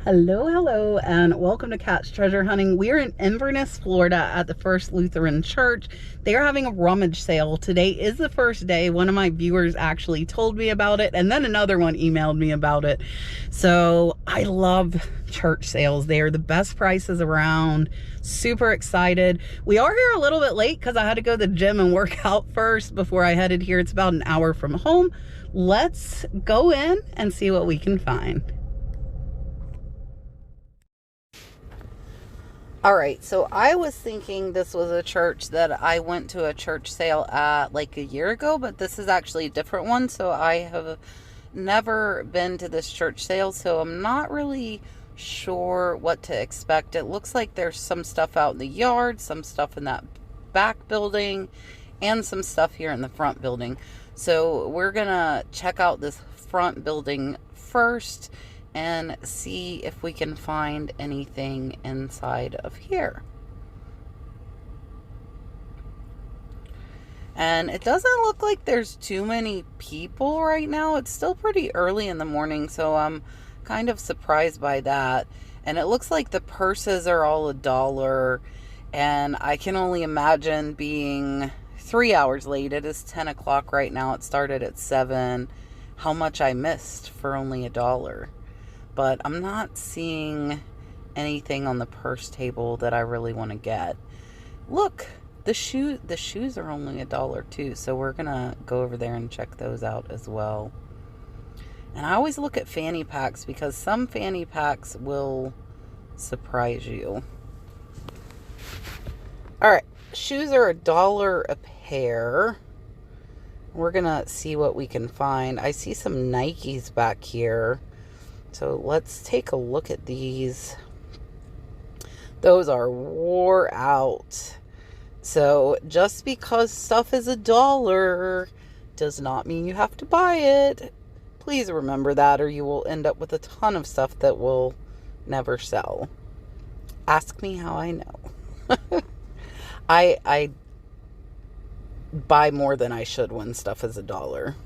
Hello, and welcome to Cat's Treasure Hunting. We're in Inverness, Florida at the First Lutheran Church. They are having a rummage sale. Today is the first day. One of my viewers actually told me about it, and then another one emailed me about it. So I love church sales. They are the best prices around. Super excited. We are here a little bit late because I had to go to the gym and work out first before I headed here. It's about an hour from home. Let's go in and see what we can find. All right, so I was thinking this was a church that I went to a church sale at like a year ago, but this is actually a different one. So I have never been to this church sale, so I'm not really sure what to expect. It looks like there's some stuff out in the yard, some stuff in that back building, and some stuff here in the front building. So we're gonna check out this front building first and see if we can find anything inside of here. And it doesn't look like there's too many people right now. It's still pretty early in the morning, so I'm kind of surprised by that. And it looks like the purses are all $1, and I can only imagine being 3 hours late. It is 10 o'clock right now. It started at 7. How much I missed for only $1. But I'm not seeing anything on the purse table that I really want to get. Look, the shoes are only $1 too, so we're gonna go over there and check those out as well. And I always look at fanny packs because some fanny packs will surprise you. All right, shoes are $1 a pair. We're gonna see what we can find. I see some Nikes back here. So let's take a look at these. Those are wore out. So just because stuff is $1 does not mean you have to buy it. Please remember that, or you will end up with a ton of stuff that will never sell. Ask me how I know. I buy more than I should when stuff is $1.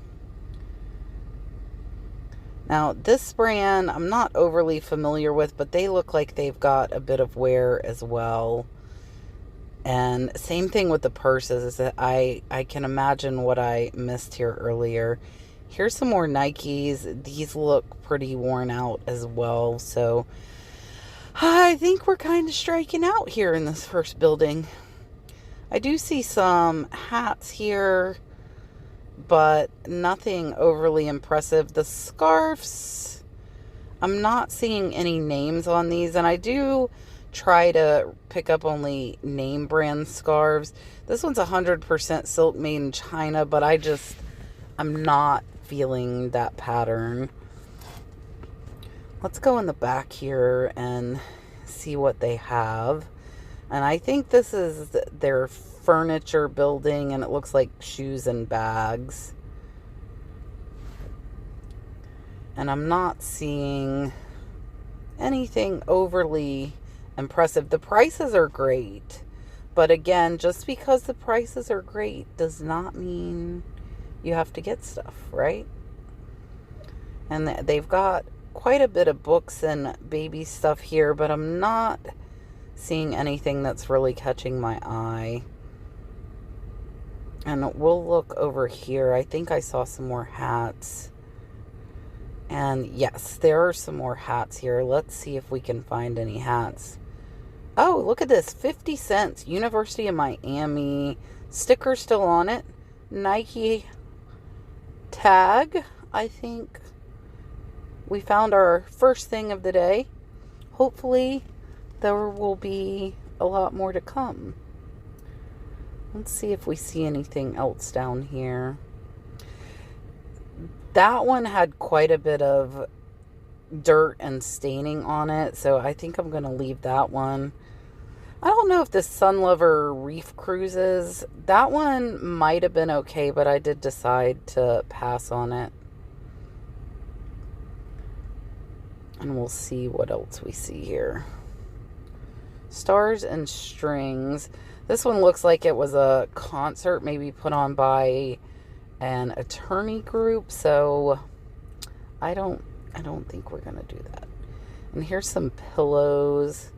Now, this brand, I'm not overly familiar with, but they look like they've got a bit of wear as well. And same thing with the purses, is that I can imagine what I missed here earlier. Here's some more Nikes. These look pretty worn out as well. So I think we're kind of striking out here in this first building. I do see some hats here, but nothing overly impressive. The scarves, I'm not seeing any names on these, and I do try to pick up only name brand scarves. This one's 100% silk, made in China, but I'm not feeling that pattern. Let's go in the back here and see what they have. And I think this is their furniture building, and it looks like shoes and bags. And I'm not seeing anything overly impressive. The prices are great, but again, just because the prices are great does not mean you have to get stuff, right? And they've got quite a bit of books and baby stuff here, but I'm not seeing anything that's really catching my eye. And we'll look over here. I think I saw some more hats. And yes, there are some more hats here. Let's see if we can find any hats. Oh, look at this. 50 cents. University of Miami. Sticker still on it. Nike tag. I think we found our first thing of the day. Hopefully there will be a lot more to come. Let's see if we see anything else down here. That one had quite a bit of dirt and staining on it, so I think I'm going to leave that one. I don't know if this Sunlover Reef Cruises, that one might have been okay, but I did decide to pass on it. And we'll see what else we see here. Stars and Strings. This one looks like it was a concert maybe put on by an attorney group, so I don't think we're going to do that. And here's some pillows,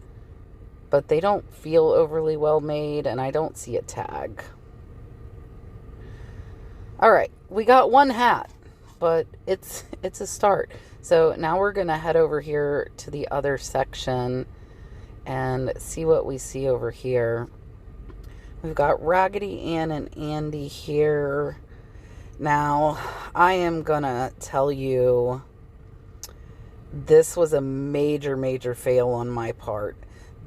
but they don't feel overly well made, and I don't see a tag. All right, we got one hat, but it's a start. So now we're going to head over here to the other section and see what we see over here. We've got Raggedy Ann and Andy here. Now, I am going to tell you, this was a major, major fail on my part.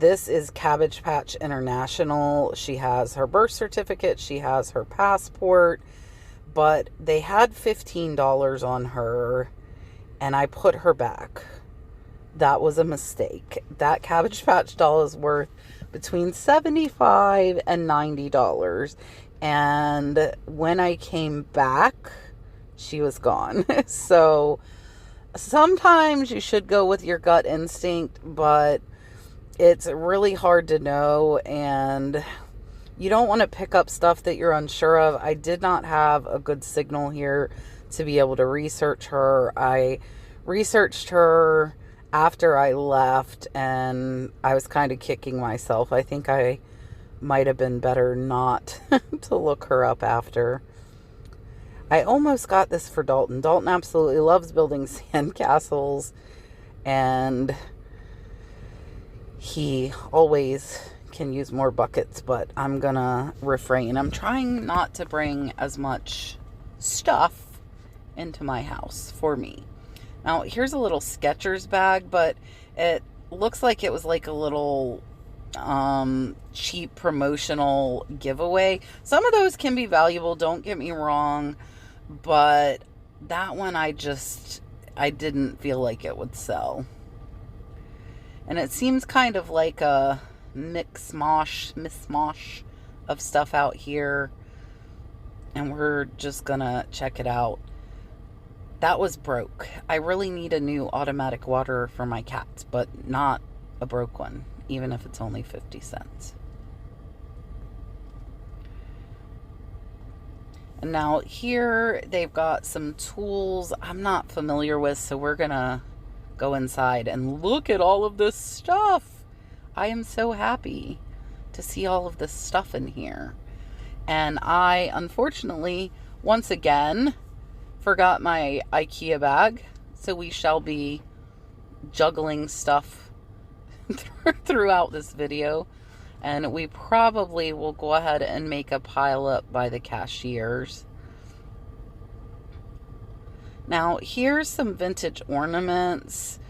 This is Cabbage Patch International. She has her birth certificate. She has her passport. But they had $15 on her, and I put her back. That was a mistake. That Cabbage Patch doll is worth between $75 and $90. And when I came back, she was gone. So sometimes you should go with your gut instinct, but it's really hard to know, and you don't want to pick up stuff that you're unsure of. I did not have a good signal here to be able to research her. I researched her after I left, and I was kind of kicking myself. I think I might have been better not to look her up after. I almost got this for Dalton. Dalton absolutely loves building sandcastles, and he always can use more buckets, but I'm gonna refrain. I'm trying not to bring as much stuff into my house for me. Now, here's a little Skechers bag, but it looks like it was like a little cheap promotional giveaway. Some of those can be valuable, don't get me wrong, but that one I didn't feel like it would sell. And it seems kind of like a mishmash of stuff out here, and we're just gonna check it out. That was broke. I really need a new automatic waterer for my cats, but not a broke one, even if it's only 50 cents. And now here they've got some tools I'm not familiar with, so we're gonna go inside and look at all of this stuff. I am so happy to see all of this stuff in here. And I, unfortunately, once again, forgot my IKEA bag. So we shall be juggling stuff throughout this video. And we probably will go ahead and make a pile up by the cashiers. Now, here's some vintage ornaments.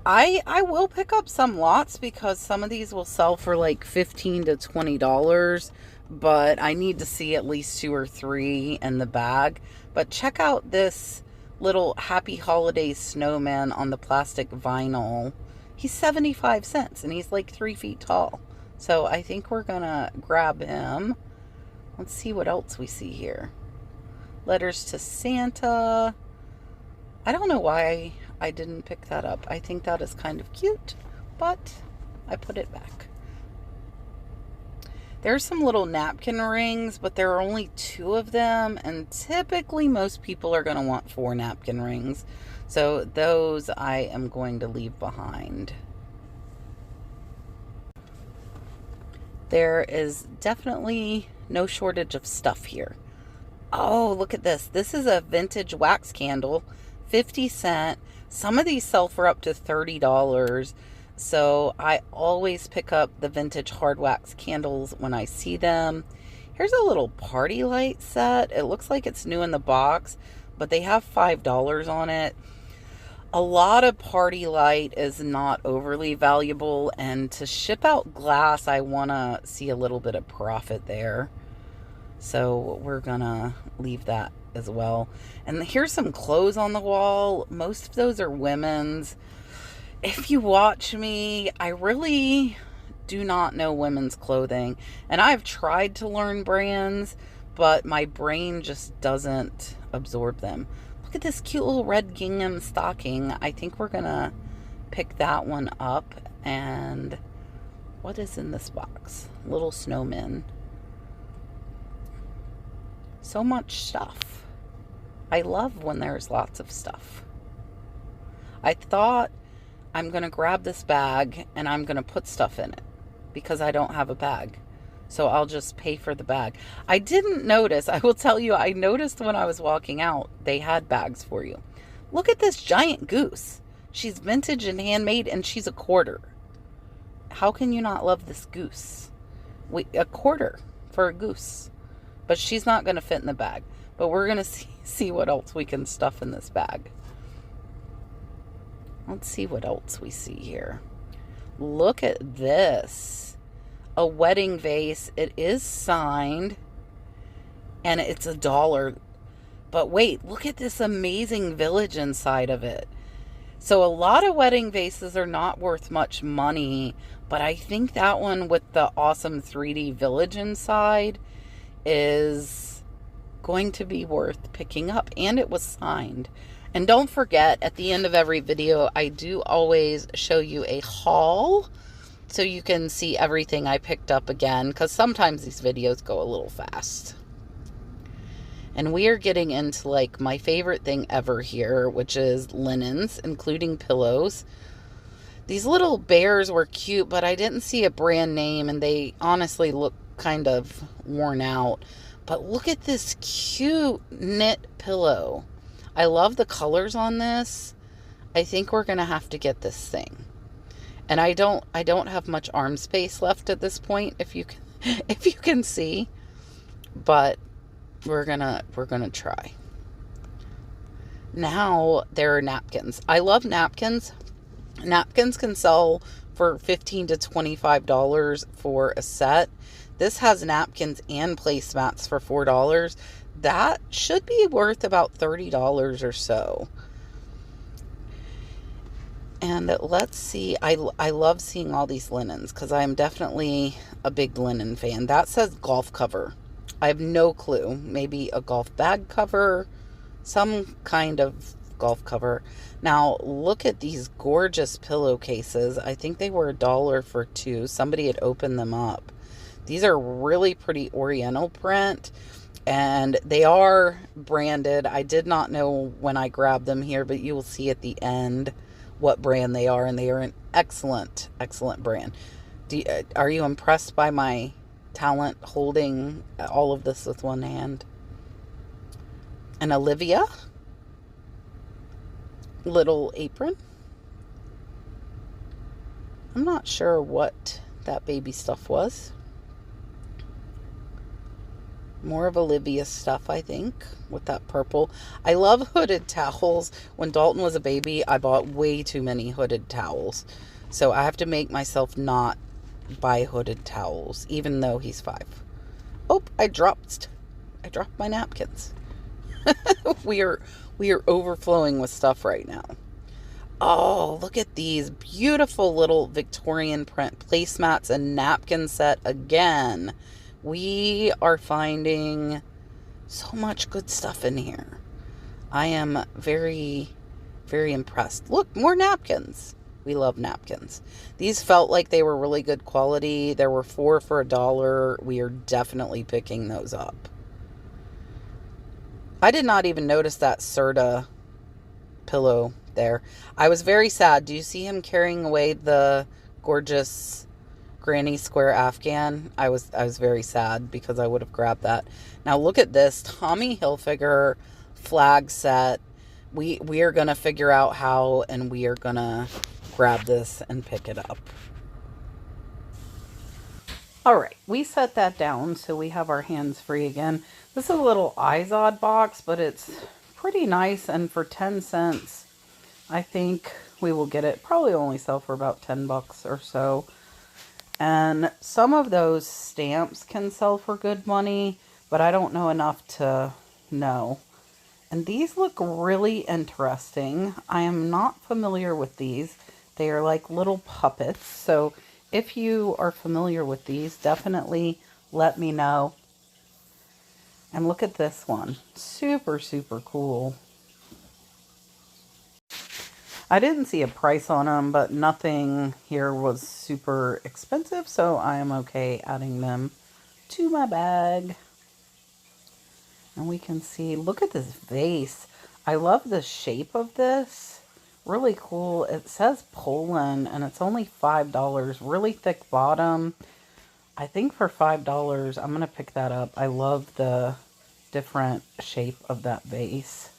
I will pick up some lots because some of these will sell for like $15 to $20, but I need to see at least 2 or 3 in the bag. But check out this little Happy Holidays snowman on the plastic vinyl. He's 75 cents and he's like 3 feet tall. So I think we're gonna grab him. Let's see what else we see here. Letters to Santa. I don't know why I didn't pick that up. I think that is kind of cute, but I put it back. There's some little napkin rings, but there are only 2 of them, and typically most people are going to want 4 napkin rings. So those I am going to leave behind. There is definitely no shortage of stuff here. Oh, look at this. This is a vintage wax candle, 50 cents. Some of these sell for up to $30. So I always pick up the vintage hard wax candles when I see them. Here's a little party light set. It looks like it's new in the box, but they have $5 on it. A lot of party light is not overly valuable, and to ship out glass, I want to see a little bit of profit there. So we're gonna leave that as well. And here's some clothes on the wall. Most of those are women's. If you watch me, I really do not know women's clothing. And I've tried to learn brands, but my brain just doesn't absorb them. Look at this cute little red gingham stocking. I think we're gonna pick that one up. And what is in this box? Little snowmen. So much stuff. I love when there's lots of stuff. I thought I'm going to grab this bag and I'm going to put stuff in it because I don't have a bag. So I'll just pay for the bag. I didn't notice, I will tell you, I noticed when I was walking out, they had bags for you. Look at this giant goose. She's vintage and handmade and she's a quarter. How can you not love this goose? A quarter for a goose. But she's not going to fit in the bag. But we're going to see what else we can stuff in this bag. Let's see what else we see here. Look at this. A wedding vase. It is signed. And it's $1. But wait, look at this amazing village inside of it. So a lot of wedding vases are not worth much money. But I think that one with the awesome 3D village inside is going to be worth picking up. And it was signed. And don't forget, at the end of every video, I do always show you a haul so you can see everything I picked up again, because sometimes these videos go a little fast. And we are getting into like my favorite thing ever here, which is linens, including pillows. These little bears were cute, but I didn't see a brand name, and they honestly look kind of worn out. But look at this cute knit pillow. I love the colors on this. I think we're going to have to get this thing. And I don't have much arm space left at this point, if you can see. But we're going to try. Now there are napkins. I love napkins. Napkins can sell for $15 to $25 for a set. This has napkins and placemats for $4. That should be worth about $30 or so. And let's see, I love seeing all these linens because I'm definitely a big linen fan. That says golf cover. I have no clue. Maybe a golf bag cover, some kind of golf cover. Now, look at these gorgeous pillowcases. I think they were $1 for 2. Somebody had opened them up. These are really pretty oriental print. And they are branded. I did not know when I grabbed them here, but you will see at the end what brand they are. And they are an excellent, excellent brand. Are you impressed by my talent holding all of this with one hand? An Olivia little apron. I'm not sure what that baby stuff was. More of Olivia's stuff, I think, with that purple. I love hooded towels. When Dalton was a baby, I bought way too many hooded towels. So I have to make myself not buy hooded towels, even though he's 5. Oh, I dropped my napkins. We are overflowing with stuff right now. Oh, look at these beautiful little Victorian print placemats and napkin set again. We are finding so much good stuff in here. I am very, very impressed. Look, more napkins. We love napkins. These felt like they were really good quality. There were 4 for $1. We are definitely picking those up. I did not even notice that Serta pillow there. I was very sad. Do you see him carrying away the gorgeous Granny Square Afghan? I was very sad because I would have grabbed that. Now look at this Tommy Hilfiger flag set. We are going to figure out how, and we are going to grab this and pick it up. All right, we set that down so we have our hands free again. This is a little Izod box, but it's pretty nice, and for 10 cents, I think we will get it. Probably only sell for about 10 bucks or so. And some of those stamps can sell for good money, but I don't know enough to know. And these look really interesting. I am not familiar with these. They are like little puppets. So if you are familiar with these, definitely let me know. And look at this one. Super, super cool. I didn't see a price on them, but nothing here was super expensive, so I am okay adding them to my bag. And we can see, look at this vase. I love the shape of this Really cool. It says Poland and it's only $5. Really thick bottom. I think for $5, I'm going to pick that up. I love the different shape of that vase.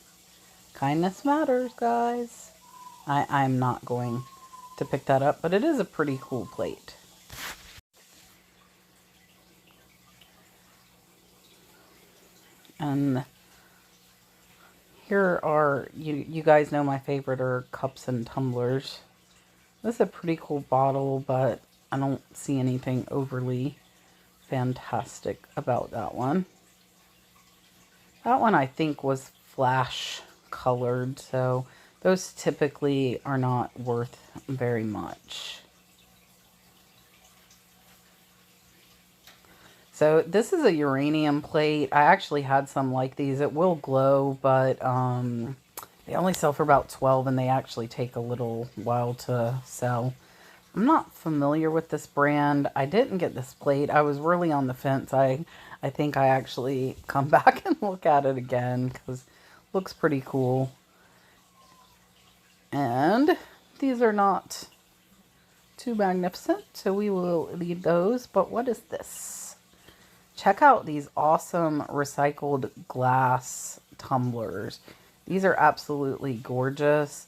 Kindness matters, guys. I'm not going to pick that up, but it is a pretty cool plate. And here are, you guys know my favorite are cups and tumblers. This is a pretty cool bottle, but I don't see anything overly fantastic about that one. That one I think was flash colored, so those typically are not worth very much. So this is a uranium plate. I actually had some like these. It will glow, but they only sell for about 12 and they actually take a little while to sell. I'm not familiar with this brand. I didn't get this plate. I was really on the fence. I think I actually come back and look at it again because it looks pretty cool. And these are not too magnificent, so we will leave those. But what is this? Check out these awesome recycled glass tumblers. These are absolutely gorgeous.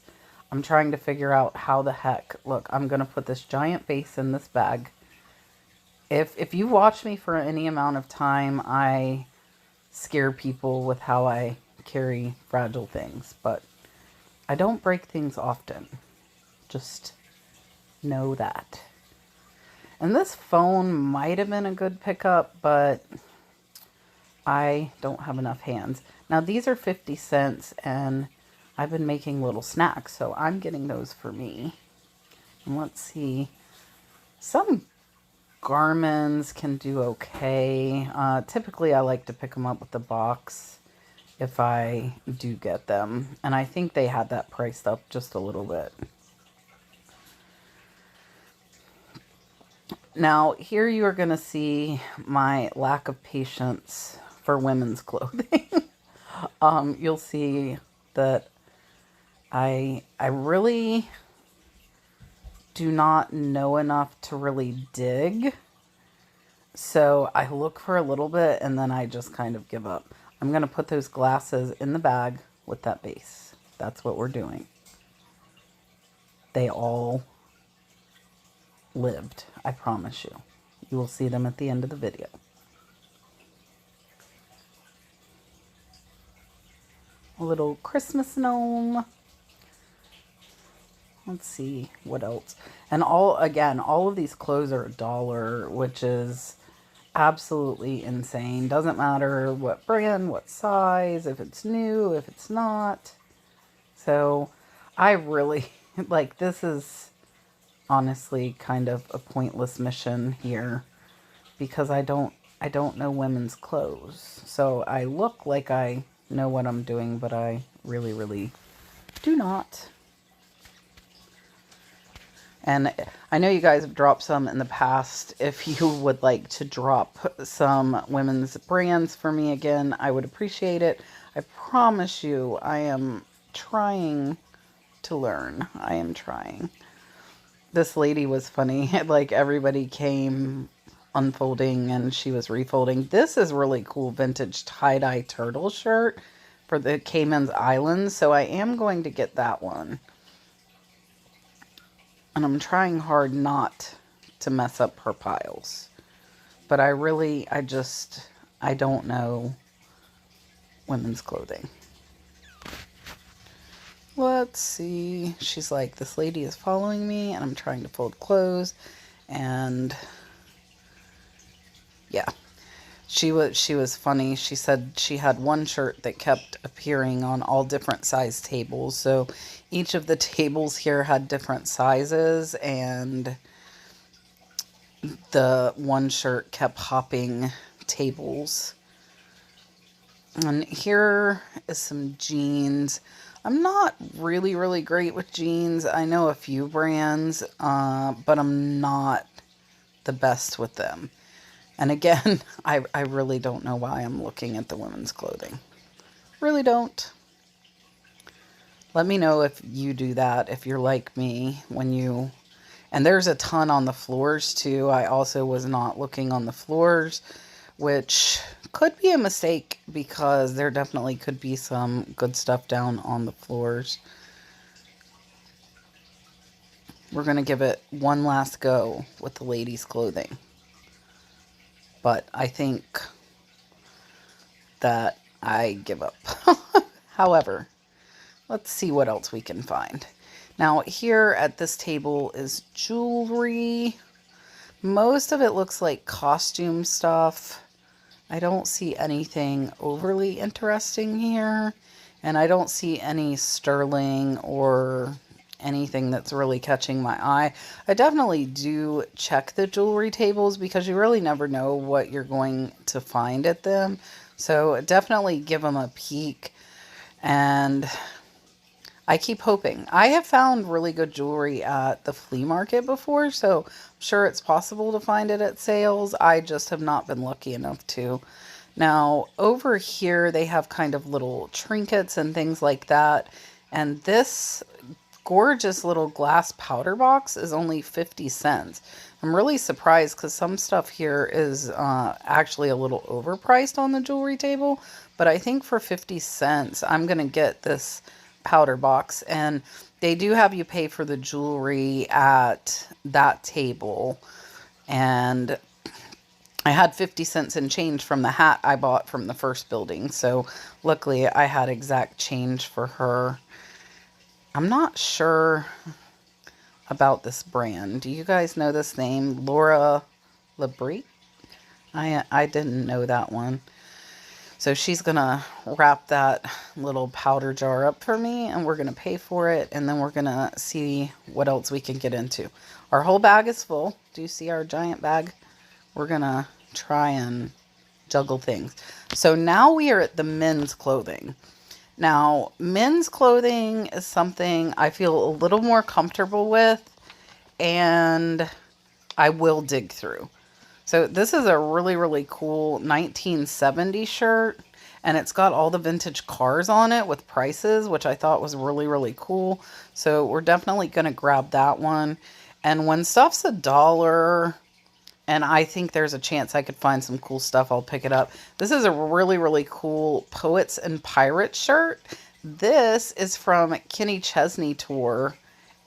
I'm trying to figure out how the heck. Look, I'm going to put this giant vase in this bag. If you watch me for any amount of time, I scare people with how I carry fragile things. But I don't break things often. Just know that. And this phone might have been a good pickup, but I don't have enough hands. Now, these are 50 cents, and I've been making little snacks, so I'm getting those for me. And let's see. Some Garmins can do okay. Typically, I like to pick them up with the box if I do get them. And I think they had that priced up just a little bit. Now, here you are going to see my lack of patience for women's clothing. You'll see that I really do not know enough to really dig. So I look for a little bit and then I just kind of give up. I'm going to put those glasses in the bag with that base. That's what we're doing. They all lived, I promise you. You will see them at the end of the video. A little Christmas gnome. Let's see what else. And all of these clothes are $1, which is absolutely insane. Doesn't matter what brand, what size, if it's new, if it's not. So I really, like, this is honestly kind of a pointless mission here because I don't know women's clothes. So I look like I know what I'm doing, but I really, really do not. And I know you guys have dropped some in the past. If you would like to drop some women's brands for me again, I would appreciate it. I promise you, I am trying to learn. I am trying. This lady was funny. Like, everybody came unfolding and she was refolding. This is really cool vintage tie-dye turtle shirt for the Cayman Islands. So I am going to get that one. And I'm trying hard not to mess up her piles. But I don't know women's clothing. Let's see. She's like, this lady is following me and I'm trying to fold clothes. And yeah, she was funny. She said she had one shirt that kept appearing on all different size tables. So each of the tables here had different sizes, and the one shirt kept hopping tables. And here is some jeans. I'm not really, really great with jeans. I know a few brands, but I'm not the best with them. And again, I really don't know why I'm looking at the women's clothing. Really don't. Let me know if you do that, if you're like me when you... And there's a ton on the floors too. I also was not looking on the floors, which could be a mistake because there definitely could be some good stuff down on the floors. We're going to give it one last go with the ladies' clothing. But I think that I give up. However, let's see what else we can find. Now, here at this table is jewelry. Most of it looks like costume stuff. I don't see anything overly interesting here. And I don't see any sterling or anything that's really catching my eye. I definitely do check the jewelry tables because you really never know what you're going to find at them. So definitely give them a peek. And I keep hoping. I have found really good jewelry at the flea market before, so I'm sure it's possible to find it at sales. I just have not been lucky enough to. Now, over here, they have kind of little trinkets and things like that. And this gorgeous little glass powder box is only 50 cents. I'm really surprised because some stuff here is actually a little overpriced on the jewelry table. But I think for 50 cents, I'm going to get this powder box. And they do have you pay for the jewelry at that table. And I had 50 cents in change from the hat I bought from the first building. So luckily I had exact change for her. I'm not sure about this brand. Do you guys know this name? Laura Labrie? I didn't know that one. So she's going to wrap that little powder jar up for me, and we're going to pay for it, and then we're going to see what else we can get into. Our whole bag is full. Do you see our giant bag? We're going to try and juggle things. So now we are at the men's clothing. Now, men's clothing is something I feel a little more comfortable with, and I will dig through. So this is a really, really cool 1970 shirt, and it's got all the vintage cars on it with prices, which I thought was really, really cool. So we're definitely going to grab that one. And when stuff's $1, and I think there's a chance I could find some cool stuff, I'll pick it up. This is a really, really cool Poets and Pirates shirt. This is from Kenny Chesney Tour.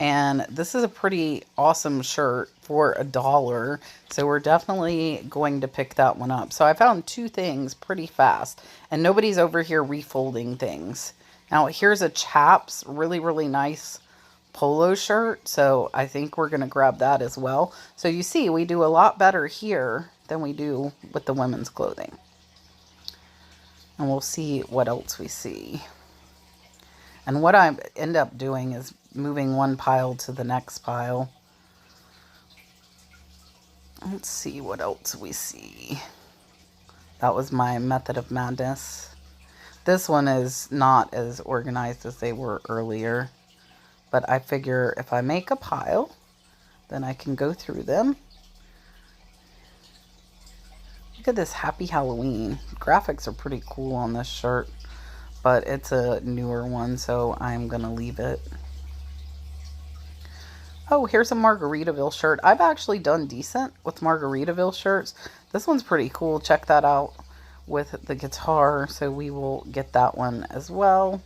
And this is a pretty awesome shirt for $1. So we're definitely going to pick that one up. So I found two things pretty fast. And nobody's over here refolding things. Now here's a Chaps really, really nice polo shirt. So I think we're going to grab that as well. So you see, we do a lot better here than we do with the women's clothing. And we'll see what else we see. And what I end up doing is moving one pile to the next pile. Let's see what else we see. That was my method of madness. This one is not as organized as they were earlier. But I figure if I make a pile, then I can go through them. Look at this Happy Halloween. Graphics are pretty cool on this shirt. But it's a newer one, so I'm going to leave it. Oh, here's a Margaritaville shirt. I've actually done decent with Margaritaville shirts. This one's pretty cool. Check that out with the guitar. So we will get that one as well.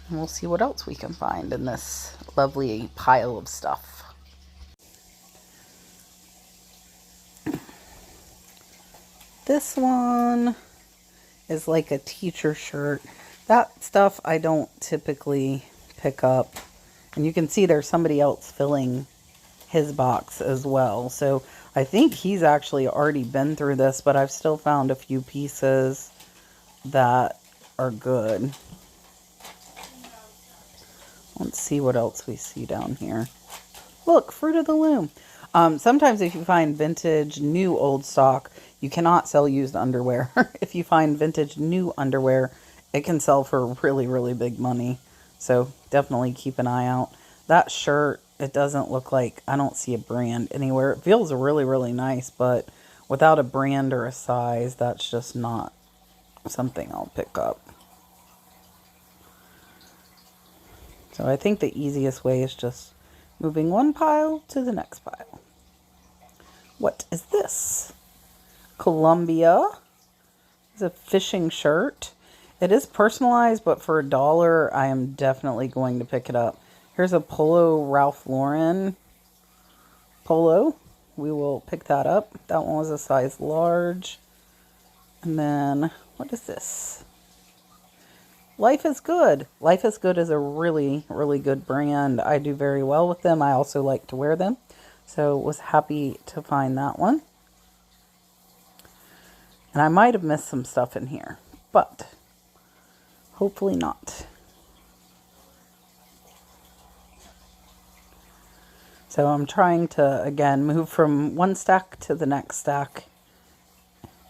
And we'll see what else we can find in this lovely pile of stuff. This one is like a teacher shirt. That stuff I don't typically pick up. And you can see there's somebody else filling his box as well. So I think he's actually already been through this, but I've still found a few pieces that are good. Let's see what else we see down here. Look, Fruit of the Loom. Sometimes if you find vintage, new, old stock, you cannot sell used underwear. If you find vintage, new underwear, it can sell for really, really big money. So definitely keep an eye out. That shirt, it doesn't look like, I don't see a brand anywhere. It feels really, really nice, but without a brand or a size, that's just not something I'll pick up. So I think the easiest way is just moving one pile to the next pile. What is this? Columbia. It's a fishing shirt. It is personalized, but for $1, I am definitely going to pick it up. Here's a Polo Ralph Lauren polo. We will pick that up. That one was a size large. And then, what is this? Life is Good. Life is Good is a really, really good brand. I do very well with them. I also like to wear them. So was happy to find that one. And I might have missed some stuff in here, but hopefully not. So I'm trying to, again, move from one stack to the next stack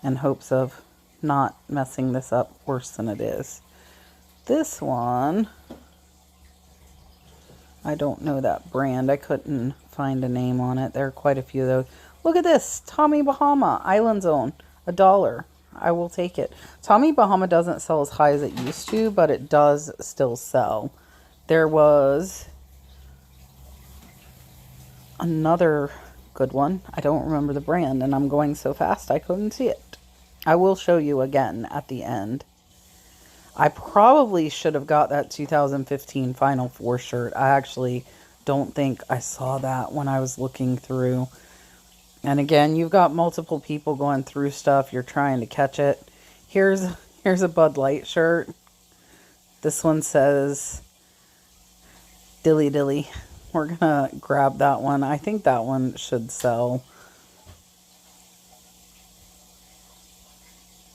in hopes of not messing this up worse than it is. This one, I don't know that brand. I couldn't find a name on it. There are quite a few of those. Look at this, Tommy Bahama Island Zone, $1. I will take it. Tommy Bahama doesn't sell as high as it used to, but it does still sell. There was another good one. I don't remember the brand, and I'm going so fast I couldn't see it. I will show you again at the end. I probably should have got that 2015 Final Four shirt. I actually don't think I saw that when I was looking through. And again, you've got multiple people going through stuff. You're trying to catch it. Here's a Bud Light shirt. This one says Dilly Dilly. We're going to grab that one. I think that one should sell.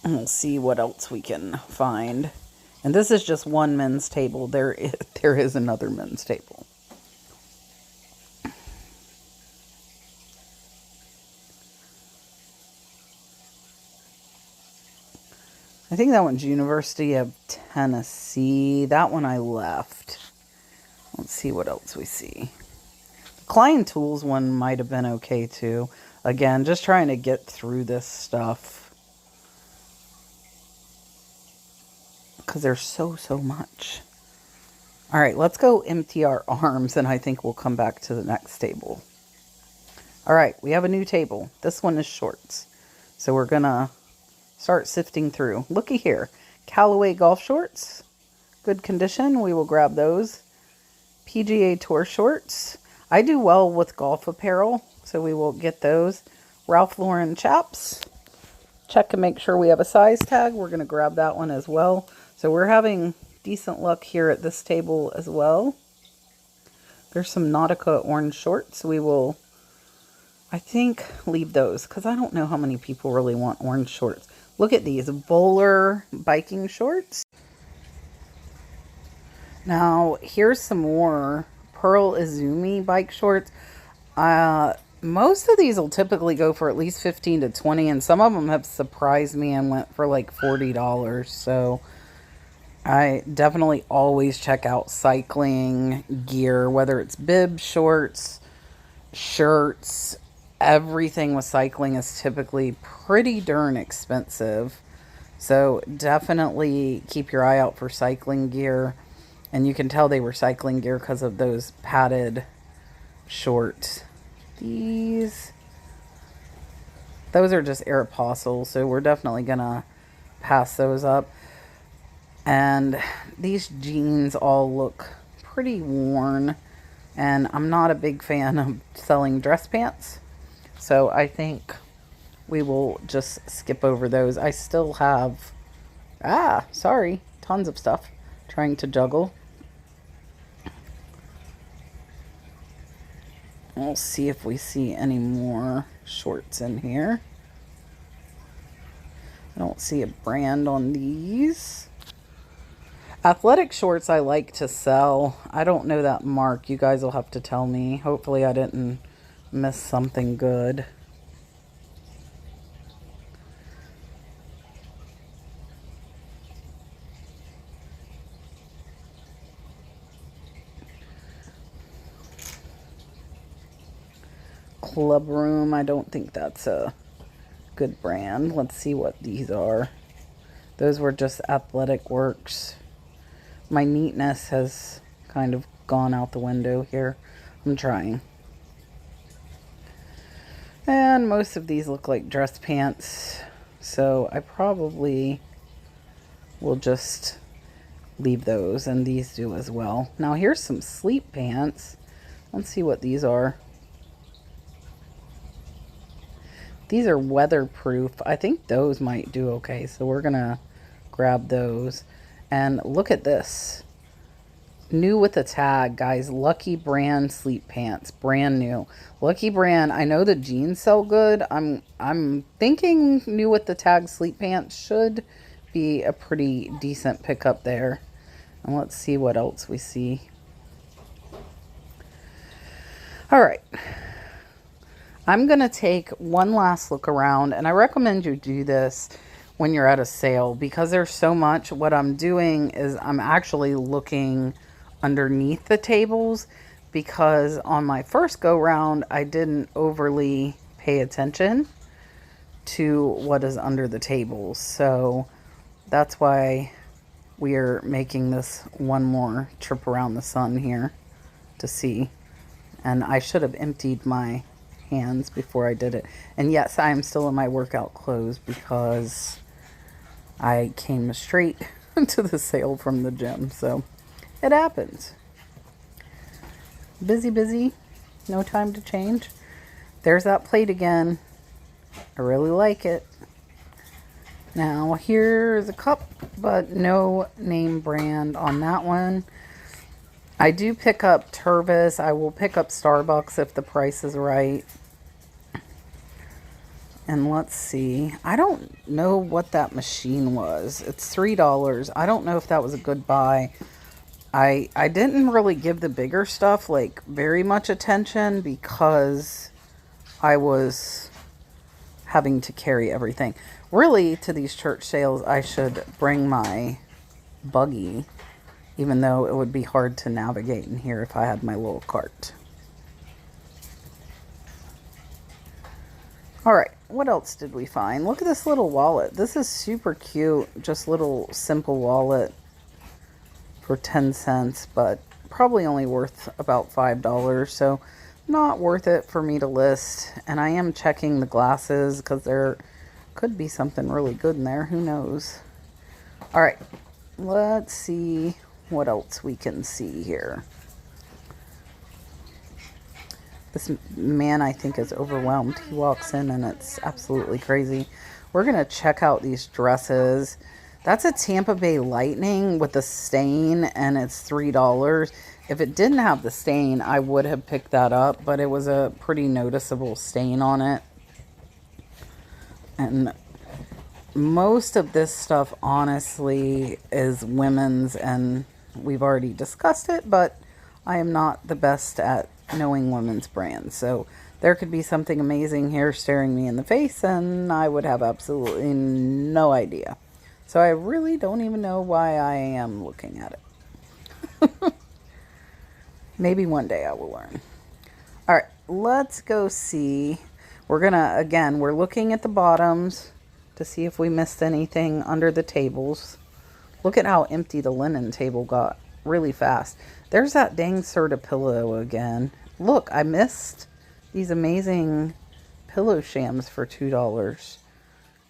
And we'll see what else we can find. And this is just one men's table. There is another men's table. I think that one's University of Tennessee. That one I left. Let's see what else we see. The Klein Tools one might have been okay too. Again, just trying to get through this stuff. Because there's so much. All right, let's go empty our arms, and I think we'll come back to the next table. All right, we have a new table. This one is shorts. So we're going to start sifting through. Looky here. Callaway golf shorts. Good condition. We will grab those. PGA Tour shorts. I do well with golf apparel, so we will get those. Ralph Lauren chaps. Check and make sure we have a size tag. We're going to grab that one as well. So we're having decent luck here at this table as well. There's some Nautica orange shorts. We will, I think, leave those because I don't know how many people really want orange shorts. Look at these bowler biking shorts. Now, here's some more Pearl Izumi bike shorts. Most of these will typically go for at least 15 to 20, and some of them have surprised me and went for like $40. So I definitely always check out cycling gear, whether it's bib, shorts, shirts. Everything with cycling is typically pretty darn expensive. So definitely keep your eye out for cycling gear. And you can tell they were cycling gear because of those padded shorts. Those are just Aeropostales, so we're definitely going to pass those up. And these jeans all look pretty worn. And I'm not a big fan of selling dress pants. So I think we will just skip over those. I still have, tons of stuff trying to juggle. We'll see if we see any more shorts in here. I don't see a brand on these. Athletic shorts I like to sell. I don't know that mark. You guys will have to tell me. Hopefully I didn't miss something good. Club Room, I don't think that's a good brand. Let's see what these are. Those were just Athletic Works. My neatness has kind of gone out the window here. I'm trying. And most of these look like dress pants, so I probably will just leave those, and these do as well. Now here's some sleep pants. Let's see what these are. These are weatherproof. I think those might do okay, so we're gonna grab those. And look at this. New with a tag, guys. Lucky Brand sleep pants, brand new. Lucky Brand. I know the jeans sell good. I'm thinking new with the tag sleep pants should be a pretty decent pickup there. And let's see what else we see. All right. I'm gonna take one last look around, and I recommend you do this when you're at a sale because there's so much. What I'm doing is I'm actually looking underneath the tables because on my first go round I didn't overly pay attention to what is under the tables, so that's why we are making this one more trip around the sun here to see. And I should have emptied my hands before I did it. And yes, I am still in my workout clothes because I came straight to the sale from the gym, so it happens. Busy, no time to change. There's that plate again. I really like it. Now here's a cup, but no name brand on that one. I do pick up Tervis. I will pick up Starbucks if the price is right. And let's see. I don't know what that machine was. It's $3. I don't know if that was a good buy. I didn't really give the bigger stuff like very much attention because I was having to carry everything. Really, to these church sales, I should bring my buggy, even though it would be hard to navigate in here if I had my little cart. All right, what else did we find? Look at this little wallet. This is super cute. Just little simple wallet for 10 cents, but probably only worth about $5. So not worth it for me to list. And I am checking the glasses because there could be something really good in there. Who knows? All right, let's see what else we can see here. This man, I think, is overwhelmed. He walks in and it's absolutely crazy. We're going to check out these dresses. That's a Tampa Bay Lightning with a stain, and it's $3. If it didn't have the stain, I would have picked that up, but it was a pretty noticeable stain on it. And most of this stuff, honestly, is women's, and we've already discussed it, but I am not the best at knowing women's brands. So there could be something amazing here staring me in the face, and I would have absolutely no idea. So I really don't even know why I am looking at it. Maybe one day I will learn. All right, let's go see. We're gonna, again, we're looking at the bottoms to see if we missed anything under the tables. Look at how empty the linen table got really fast. There's that dang Serta pillow again. Look, I missed these amazing pillow shams for $2.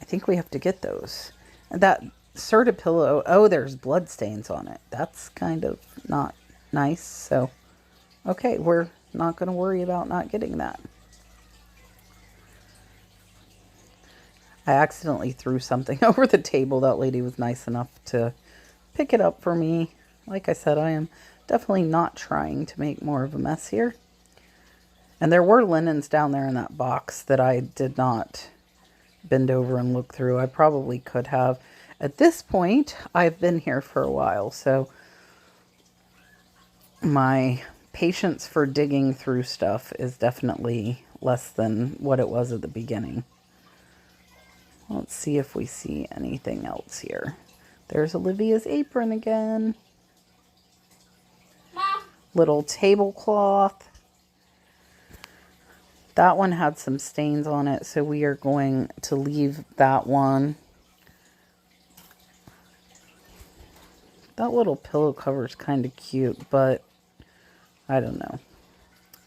I think we have to get those. That Serta pillow, oh, there's blood stains on it. That's kind of not nice. So, okay, we're not going to worry about not getting that. I accidentally threw something over the table. That lady was nice enough to pick it up for me. Like I said, I am definitely not trying to make more of a mess here. And there were linens down there in that box that I did not bend over and look through. I probably could have. At this point, I've been here for a while, so my patience for digging through stuff is definitely less than what it was at the beginning. Let's see if we see anything else here. There's Olivia's apron again. Little tablecloth. That one had some stains on it, so we are going to leave that one. That little pillow cover is kind of cute, but I don't know.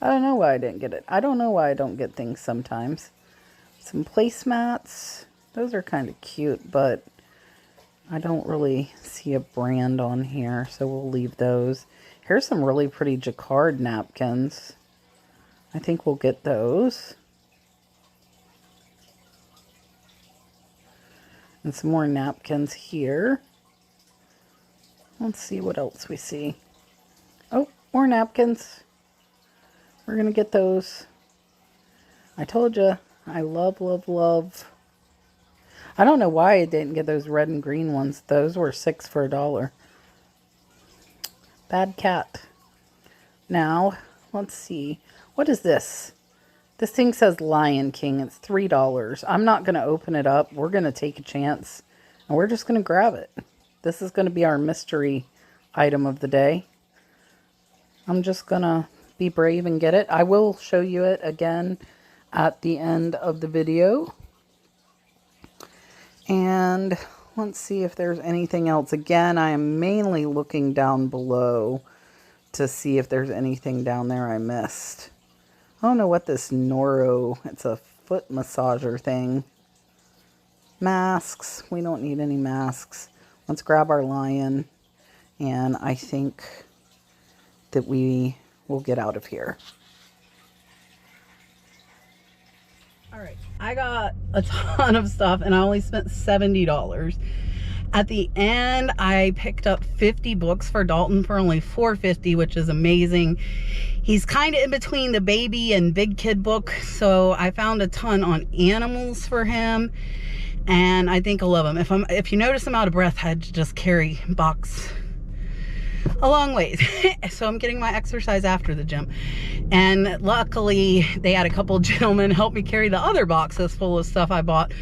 I don't know why I didn't get it. I don't know why I don't get things sometimes. Some placemats. Those are kind of cute, but I don't really see a brand on here, so we'll leave those. Here's some really pretty jacquard napkins. I think we'll get those. And some more napkins here. Let's see what else we see. Oh, more napkins. We're going to get those. I told you, I love, love, love. I don't know why I didn't get those red and green ones. Those were $6 for $1. Bad cat. Now, let's see. What is this? This thing says Lion King. It's $3. I'm not going to open it up. We're going to take a chance. And we're just going to grab it. This is going to be our mystery item of the day. I'm just going to be brave and get it. I will show you it again at the end of the video. And let's see if there's anything else. Again, I am mainly looking down below to see if there's anything down there I missed. I don't know what this it's a foot massager thing. Masks. We don't need any masks. Let's grab our lion. And I think that we will get out of here. Alright, I got a ton of stuff and I only spent $70. At the end, I picked up 50 books for Dalton for only $4.50, which is amazing. He's kind of in between the baby and big kid book, so I found a ton on animals for him, and I think I love him. If you notice I'm out of breath, I had to just carry box a long ways. So I'm getting my exercise after the gym, and luckily they had a couple gentlemen help me carry the other boxes full of stuff I bought.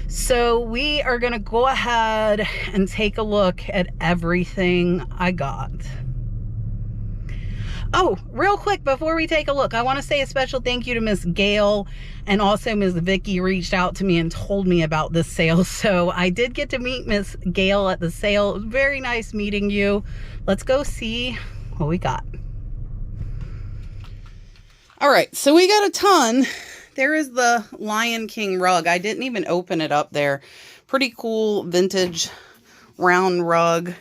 So we are gonna go ahead and take a look at everything I got. Oh, real quick before we take a look, I want to say a special thank you to Miss Gail, and also Miss Vicky reached out to me and told me about this sale. So I did get to meet Miss Gail at the sale. It was very nice meeting you. Let's go see what we got. All right, so we got a ton. There is the Lion King rug. I didn't even open it up there. Pretty cool vintage round rug.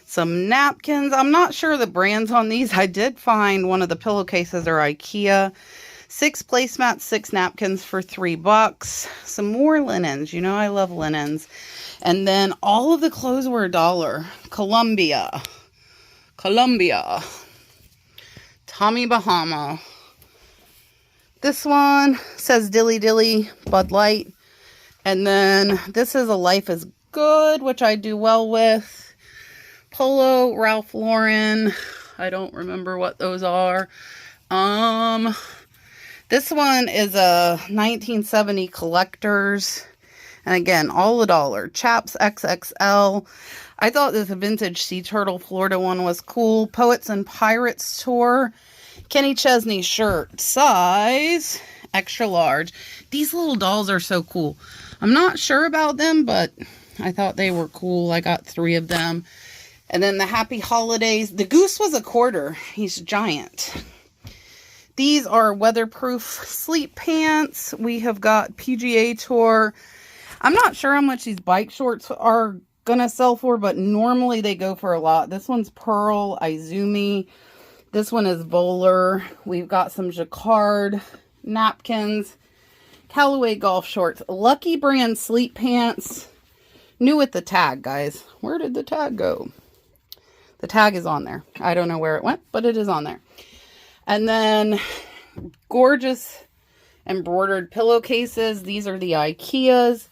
Some napkins. I'm not sure the brands on these. I did find one of the pillowcases are IKEA. 6 placemats, 6 napkins for $3. Some more linens. You know I love linens. And then all of the clothes were $1. Columbia. Tommy Bahama. This one says Dilly Dilly Bud Light. And then this is a Life is Good, which I do well with. Polo, Ralph Lauren. I don't remember what those are. This one is a 1970 collector's. And again, all $1. Chaps XXL. I thought this vintage Sea Turtle Florida one was cool. Poets and Pirates Tour. Kenny Chesney shirt, size extra large. These little dolls are so cool. I'm not sure about them, but I thought they were cool. I got 3 of them. And then the Happy Holidays. The goose was $1. He's giant. These are weatherproof sleep pants. We have got PGA Tour. I'm not sure how much these bike shorts are gonna sell for, but normally they go for a lot. This one's Pearl Izumi. This one is Volar. We've got some jacquard napkins, Callaway golf shorts, Lucky Brand sleep pants. New with the tag, guys. Where did the tag go? The tag is on there. I don't know where it went, but it is on there. And then gorgeous embroidered pillowcases. These are the IKEAs.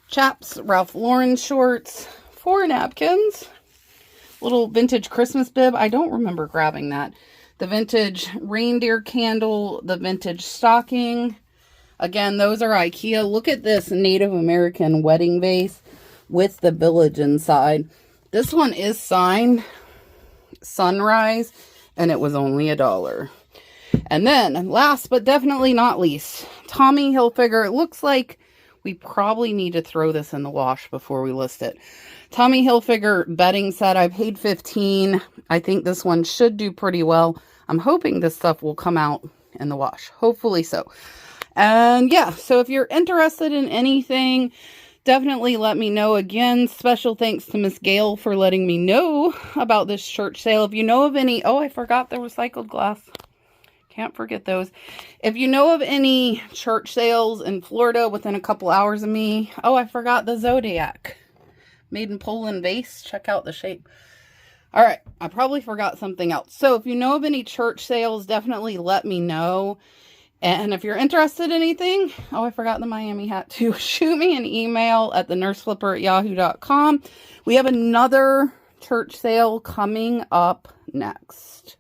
Chaps Ralph Lauren shorts. 4 napkins. Little vintage Christmas bib. I don't remember grabbing that. The vintage reindeer candle. The vintage stocking. Again, those are IKEA. Look at this Native American wedding vase with the village inside. This one is signed Sunrise, and it was only $1. And then, last but definitely not least, Tommy Hilfiger. It looks like we probably need to throw this in the wash before we list it. Tommy Hilfiger bedding set. I paid $15. I think this one should do pretty well. I'm hoping this stuff will come out in the wash. Hopefully so. And yeah, so if you're interested in anything, definitely let me know. Again, special thanks to Miss Gail for letting me know about this church sale. If you know of any, oh, I forgot the recycled glass. Can't forget those. If you know of any church sales in Florida within a couple hours of me, oh, I forgot the Zodiac. Made in Poland vase. Check out the shape. All right, I probably forgot something else. So if you know of any church sales, definitely let me know. And if you're interested in anything, oh, I forgot the Miami hat too. Shoot me an email at thenurseflipper@yahoo.com. We have another church sale coming up next.